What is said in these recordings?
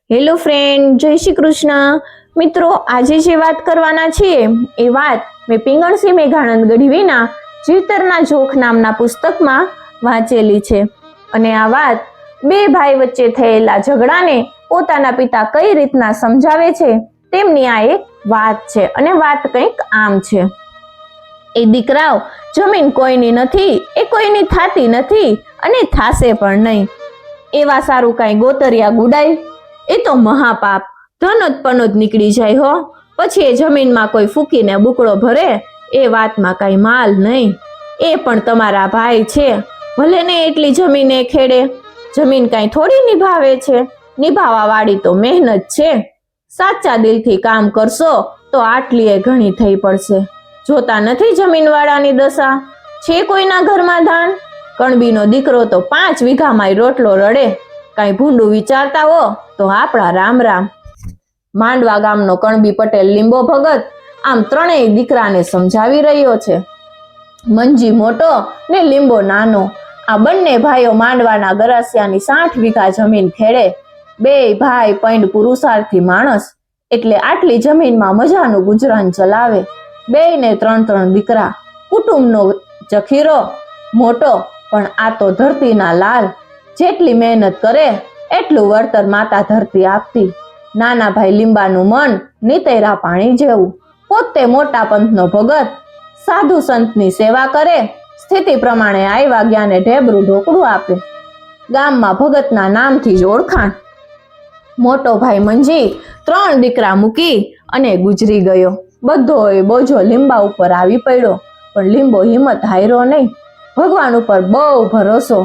Hello friend, જય શ્રી કૃષ્ણ. મિત્રો, આજે જે વાત કરવાના છીએ એ વાત મેં પિંગળસિંહ મેઘાનંદ ગઢવીના જીવતરના જોખ નામના પુસ્તકમાં વાંચેલી છે. અને આ વાત બે ભાઈ વચ્ચે થયેલા ઝઘડાને પોતાના પિતા કઈ રીતના સમજાવે છે તેમની આ એક વાત છે. અને વાત કંઈક આમ છે. એ દીકરાઓ, જમીન કોઈની નથી, એ કોઈની થાતી નથી અને થાશે પણ નહીં. એવા સારું કાંઈ ગોતરિયા ગુડાય, એ તો મહાપાપ. ધનોત પનોત નીકળી જાય હો. પછી એ જમીનમાં કોઈ ફૂકીને બુકડો ભરે એ વાતમાં કાંઈ માલ નહીં. એ પણ તમારા ભાઈ છે, ભલે ને એટલી જમીન એ ખેડે. જમીન કાંઈ થોડી નિભાવે છે, નિભાવવા વાળી તો મહેનત છે. સાચા દિલથી કામ કરશો તો આટલી એ ઘણી થઈ પડશે. જોતા નથી જમીનવાળાની દશા, છે કોઈના ઘરમાં ધાન? કણબીનો દીકરો તો 5 વીઘામાં રોટલો રડે. કાંઈ ભૂંડું વિચારતા હો તો આપણા રામ રામ. માંડવા ગામનો કણબી પટેલ લીંબો ભગત આમ ત્રણેય દીકરાને સમજાવી રહ્યો છે. મંજી મોટો ને લીંબો નાનો, આ બંને ભાઈઓ માંડવાના ગરાસિયાની 60 વીઘા જમીન ખેડે. બે ભાઈ પૈંડ પુરુષાર્થી માણસ, એટલે આટલી જમીનમાં મજાનું ગુજરાન ચલાવે. 2 ને 3 દીકરા, કુટુંબનો જખીરો મોટો, પણ આ તો ધરતીના લાલ. જેટલી મહેનત કરે એટલું વળતર માતા ધરતી આપતી. નાના ભાઈ લીંબાનું મન નીતેરા પાણી જેવું. પોતે મોટા પંથનો ભગત, સાધુ સંતની સેવા કરે. સ્થિતિ પ્રમાણે આવ્યા જ્ઞાને ઢેબરું ઢોકળું આપે. ગામમાં ભગતના નામથી જ ઓળખાણ. મોટો ભાઈ મંજી 3 દીકરા મૂકી અને ગુજરી ગયો. બધો બોજો લીંબા ઉપર આવી પડ્યો, પણ લીંબો હિંમત હાર્યો નહીં. ભગવાન ઉપર બહુ ભરોસો,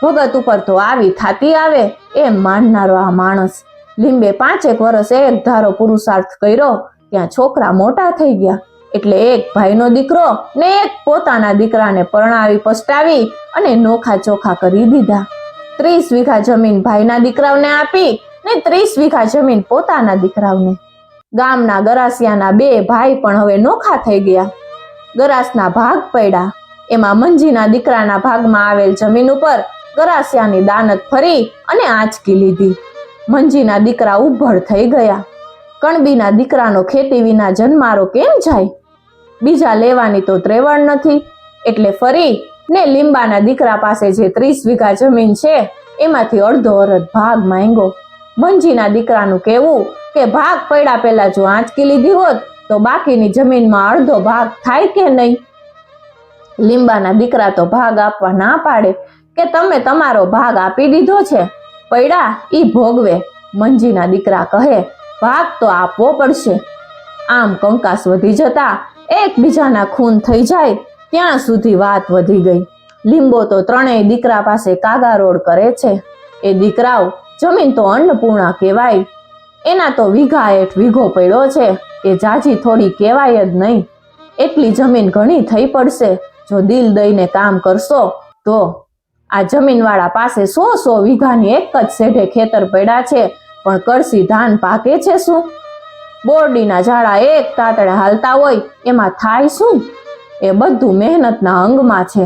ભગત ઉપર તો આવી થાતી આવે એમ માનનારો આ માણસ. લીંબે 5 વર્ષ એક ધારો પુરુષાર્થ કર્યો, ત્યાં છોકરા મોટા થઈ ગયા. એટલે એક ભાઈનો દીકરો ને એક પોતાના દીકરાને પરણાવી પસ્તાવી અને નોખા ચોખા કરી દીધા. 30 વીઘા જમીન ભાઈના દીકરાઓને આપી ને 30 વીઘા જમીન પોતાના દીકરાઓને. ગામના ગરાસિયાના 2 ભાઈ પણ હવે નોખા થઈ ગયા. ગરાસના ભાગ પડ્યા. એમાં મંજીના દીકરાના ભાગમાં આવેલ જમીન ઉપર ગરાસિયાની દાનત ફરી અને આંચકી લીધી. મંજીના દીકરા ઉભળ થઈ ગયા. કણબીના દીકરાનો ખેતી વિના જન્મારો કેમ જાય? બીજા લેવાની તો ત્રેવડ નથી, એટલે ફરી ને લીંબાના દીકરા પાસે જે 30 વીઘા જમીન છે એમાંથી અડધો અડધ ભાગ માંગ્યો. મંજીના દીકરાનું કહેવું કે ભાગ પડ્યા પહેલા જો આંચકી લીધી હોત તો બાકીની જમીનમાં અડધો ભાગ થાય કે નહીં. લીંબાના દીકરા તો ભાગ આપવા ના પાડે કે તમે તમારો ભાગ આપી દીધો છે, પડ્યા ઈ ભોગવે. મંજીના દીકરા કહે ભાગ તો આપવો પડશે. આમ કંકાસ વધી જતા એકબીજાના ખૂન થઈ જાય ત્યાં સુધી વાત વધી ગઈ. લીંબો તો 3 દીકરા પાસે કાગારોડ કરે છે. એ દીકરાઓ, જમીન તો અન્નપૂર્ણા કહેવાય. એના તો વીઘા હેઠ વીઘો પડ્યો છે, એ જાજી થોડી કહેવાય જ નહીં. એટલી જમીન ઘણી થઈ પડશે જો દિલ દઈને કામ કરશો તો. આ જમીનવાળા પાસે 100 વીઘાની એક જ શેઢે ખેતર પડ્યા છે, પણ કળસી ધાન પાકે છે શું? બોરડીના ઝાડા એક તાતડે હાલતા હોય એમાં થાય શું? એ બધું મહેનતના અંગમાં છે.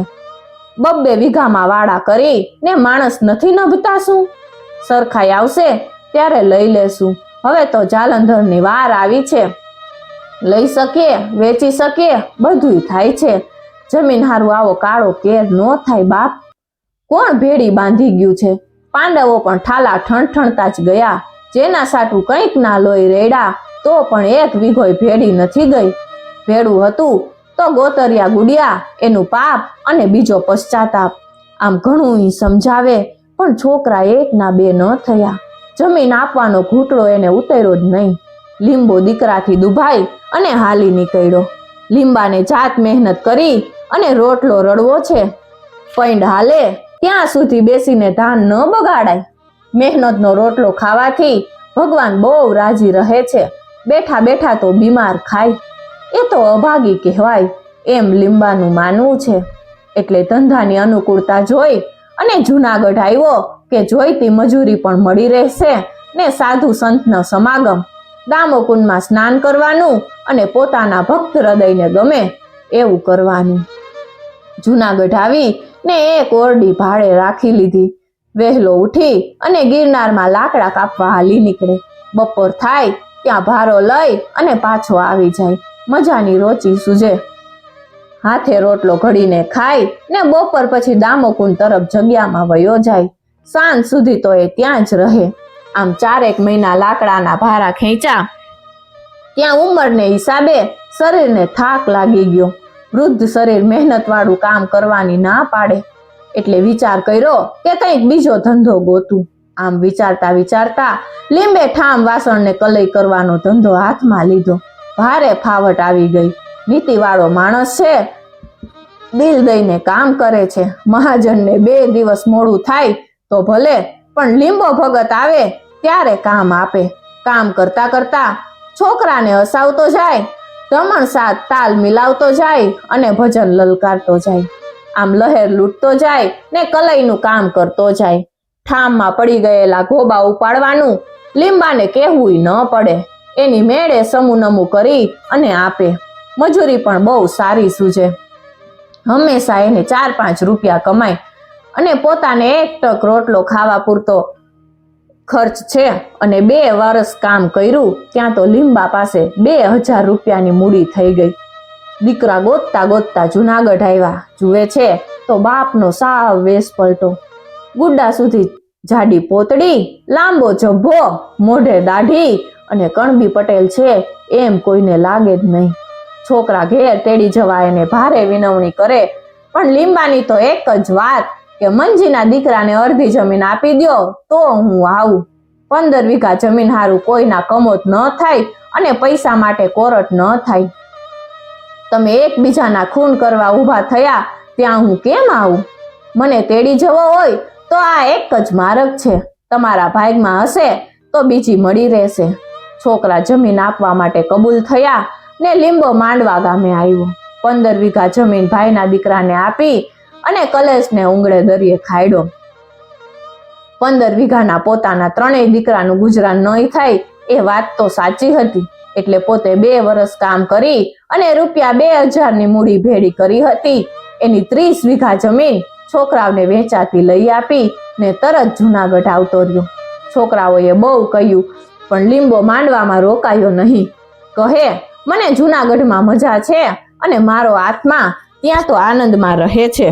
2 વીઘામાં વાડા કરી ને માણસ નથી નભતા શું? સરખાઈ આવશે ત્યારે લઈ લેશું. હવે તો જાલંધરની વાર આવી છે. લઈ શકીએ, વેચી શકીએ, બધું થાય છે. જમીન હારું આવો કાળો કેર ન થાય બાપ. કોણ ભેડી બાંધી ગયું છે? પાંડવો પણ ઠાલા ઠણઠણતા જ ગયા. જેના સાટું કંઈક ના લોહી રેડા તો પણ 1 વીઘોય ભેડી નથી ગઈ. ભેડું હતું તો ગોતરિયા ગુડિયા, એનું પાપ અને બીજો પશ્ચાતાપ. આમ ઘણું સમજાવે પણ છોકરા 1 ના 2 ન થયા. જમીન આપવાનો ઘૂંટડો એને ઉતર્યો જ નહીં. લીંબો દીકરાથી દુભાઈ અને હાલી નીકળ્યો. લીંબાને જાત મહેનત કરી અને રોટલો રડવો છે. પૈંડ હાલે ત્યાં સુધી બેસીને ધાન ન બગાડાય. મહેનતનો રોટલો ખાવાથી ભગવાન બહુ રાજી રહે છે. બેઠા બેઠા તો બીમાર ખાય, એ તો અભાગી કહેવાય એમ લીંબાનું માનવું છે. એટલે ધંધાની અનુકૂળતા જોઈ અને જૂનાગઢ આવ્યો કે જોઈતી મજૂરી પણ મળી રહેશે ને સાધુ સંતનો સમાગમ. દામોકુંડમાં સ્નાન કરવાનું અને પોતાના ભક્ત હૃદયને ગમે એવું કરવાનું. જૂનાગઢ આવી ને એક ઓરડી ભાડે રાખી લીધી. વહેલો ઉઠી અને ગિરનારમાં લાકડા કાપવા હાલી નીકળે. બપોર થાય ત્યાં ભારો લઈ અને પાછો આવી જાય. મજાની રોચી સૂજે. હાથે રોટલો ઘડીને ખાય ને બપોર પછી દામોકુંડ તરફ જગ્યામાં વયો જાય. સાંજ સુધી તો એ ત્યાં જ રહે. આમ 4 મહિના લાકડાના ભારા ખેંચ્યા. ત્યાં ઉંમરને હિસાબે શરીરને થાક લાગી ગયો. વૃદ્ધ શરીર મહેનત વાળું કામ કરવાની ના પાડે એટલે વિચાર કર્યો કે કંઈક બીજો ધંધો ગોતું. આમ વિચારતા વિચારતા લીંબે ઠામ વાસણને કલઈ કરવાનો ધંધો હાથમાં લીધો. ભારે ફાવટ આવી ગઈ. નીતિવાળો માણસ છે, દિલ દઈને કામ કરે છે. મહાજનને 2 દિવસ મોડું થાય તો ભલે, પણ લીંબો ભગત આવે ત્યારે કામ આપે. કામ કરતા કરતા છોકરાને હસાવતો જાય, રમણ સાથ તાલ મિલાવતો જાય અને ભજન લલકારતો જાય. આમ લહેર લૂંટતો જાય ને કલઈનું કામ કરતો જાય. ઠામમાં પડી ગયેલા ગોબા ઉપાડવાનું લીંબાને કહેવું ન પડે. એની મેળે સમૂનમું કરી અને આપે. મજૂરી પણ બહુ સારી સૂજે. હંમેશા એને 4-5 રૂપિયા કમાય અને પોતાને 1 ટક રોટલો ખાવા પૂરતો ખર્ચ છે. અને 2 વર્ષ કામ કર્યું ત્યાં તો લીંબા પાસે 2000 રૂપિયાની મૂડી થઈ ગઈ. દીકરા ગોતતા ગોતતા જુનાગઢ આવ્યા. જુએ છે તો બાપનો સાવ વેશ પલટો. ગુड्डा સુધી જાડી પોતડી, લાંબો જભ્ભો, મોઢે દાઢી અને કણબી પટેલ છે એમ કોઈને લાગે જ નહીં. છોકરા ઘેર તેડી જવા એને ભારે વિનવણી કરે, પણ લીંબાની તો એક જ વાત કે મંજીના દીકરાને અડધી જમીન આપી દ્યો તો હું આવું. 15 વીઘા જમીન હારું કોઈના કમોત ન થાય અને પૈસા માટે કોરટ ન થાય. તમે એકબીજાના ખૂન કરવા ઊભા થયા ત્યાં હું કેમ આવું? મને તેડી જવો હોય તો આ એક જ માર્ગ છે. તમારા ભાગમાં હશે તો બીજી મળી રહેશે. છોકરા જમીન આપવા માટે કબૂલ થયા ને લીંબો માંડવા ગામે આવ્યો. 15 વીઘા જમીન ભાઈના દીકરાને આપી અને કલેશને ઉંગળે દરિયે ખાડ્યો. 15 વીઘાના પોતાના 3 દીકરાનું ગુજરાન નહીં થાય એ વાત તો સાચી હતી. એટલે પોતે 2 વર્ષ કામ કરી અને રૂપિયા 2000ની મૂડી ભેડી કરી હતી. એની 30 વીઘા જમીન છોકરાઓને વેચાતી લઈ આપી ને તરત જુનાગઢ આવતો રહ્યો. છોકરાઓએ બહુ કહ્યું પણ લીંબો માંડવામાં રોકાયો નહીં. કહે, મને જુનાગઢમાં મજા છે અને મારો આત્મા ત્યાં તો આનંદમાં રહે છે.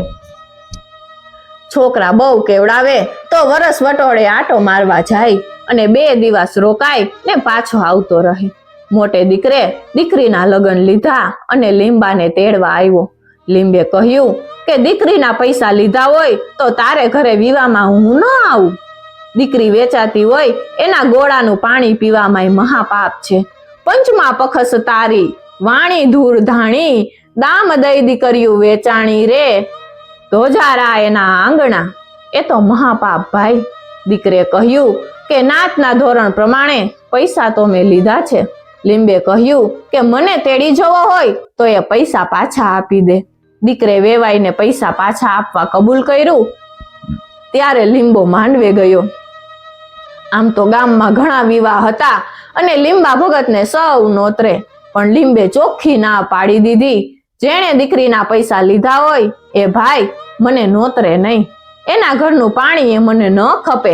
છોકરા બહુ કેવડાવે તો વરસ વટોળે આટો મારવા જાય અને 2 દિવસ રોકાય ને પાછો આવતો રહે. મોટે દીકરે દીકરીના લગ્ન લીધા અને લીંબાને તેડવા આવ્યો. લીંબે કહ્યું કે દીકરીના પૈસા લીધા હોય તો તારે ઘરે વિવામાં હું ન આવું. દીકરી વેચાતી હોય એના ગોળાનું પાણી પીવામાં મહાપાપ છે. પંચમા પખસ તારી, વાણી ધૂળ ધાણી, દામ દઈ દીકરીયું વેચાણી રે, ધોજારા એના આંગણા. એ તો મહાપાપ ભાઈ. દીકરે કહ્યું કે નાતના ધોરણ પ્રમાણે પૈસા તો મેં લીધા છે. લીંબે કહ્યું કે મને તેડી જવો હોય તો એ પૈસા પાછા આપી દે. દીકરે વેવાઈને પૈસા પાછા આપવા કબૂલ કર્યું. ત્યારે લીંબો માંડવે ગયો. આમ તો ગામમાં ઘણા વિવાહ હતા અને લીંબા ભગતને સૌ નોતરે, પણ લીંબે ચોખ્ખી ના પાડી દીધી. જેણે દીકરીના પૈસા લીધા હોય એ ભાઈ મને નોતરે નહીં. એના ઘરનું પાણી એ મને ન ખપે.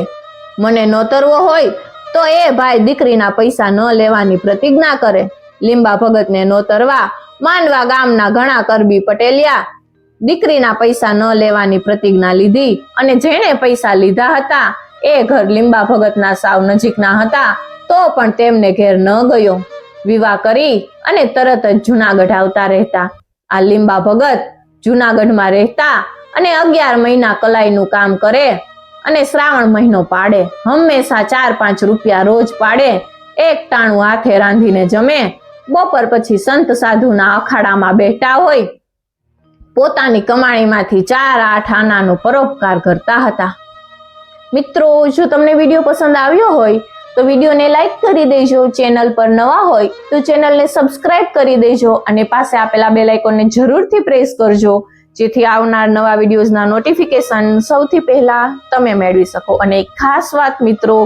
મને નોતરવો હોય તો એ ભાઈ દીકરીના પૈસા ન લેવાની પ્રતિજ્ઞા કરે. લીંબા ભગતને નોતરવા માંડવા ગામના ઘણા કરબી પટેલિયા દીકરીના પૈસા ન લેવાની પ્રતિજ્ઞા લીધી અને જેણે પૈસા લીધા હતા એ ઘર લીંબા ભગતના સાવ નજીકના હતા તો પણ તેમને ઘેર ન ગયો. વિવાહ કરી અને તરત જ જુનાગઢ આવતા રહેતા. આ લીંબા ભગત જુનાગઢમાં રહેતા અને 11 મહિના કલાઈનું કામ કરે અને શ્રાવણ મહિનો પાડે. હંમેશા 4-5 રૂપિયા રોજ પાડે. 1 ટાણું હાથે રાંધીને જમે. બપોર પછી સંત સાધુના અખાડામાં બેઠા હોય. પોતાની કમાણીમાંથી 4-8 આનાનો પરોપકાર કરતા હતા. મિત્રો, જો તમને વિડીયો પસંદ આવ્યો હોય તો વિડીયોને લાઈક કરી દેજો. ચેનલ પર નવા હોય તો ચેનલને સબસ્ક્રાઇબ કરી દેજો અને પાસે આપેલા બેલ આઇકોનને જરૂરથી પ્રેસ કરજો, જેથી આવનાર નવા વિડીયોઝના નોટિફિકેશન સૌથી પહેલા તમે મેળવી શકો. અને એક ખાસ વાત મિત્રો,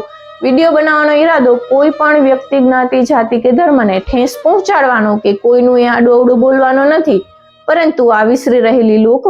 વિડીયો બનાવવાનો ઈરાદો કોઈ પણ વ્યક્તિ, જ્ઞાતિ, જાતિ કે ધર્મને ઠેસ પહોંચાડવાનો કે કોઈનું આડું અવડું બોલવાનો નથી, પરંતુ આ વિસરી રહેલી લોક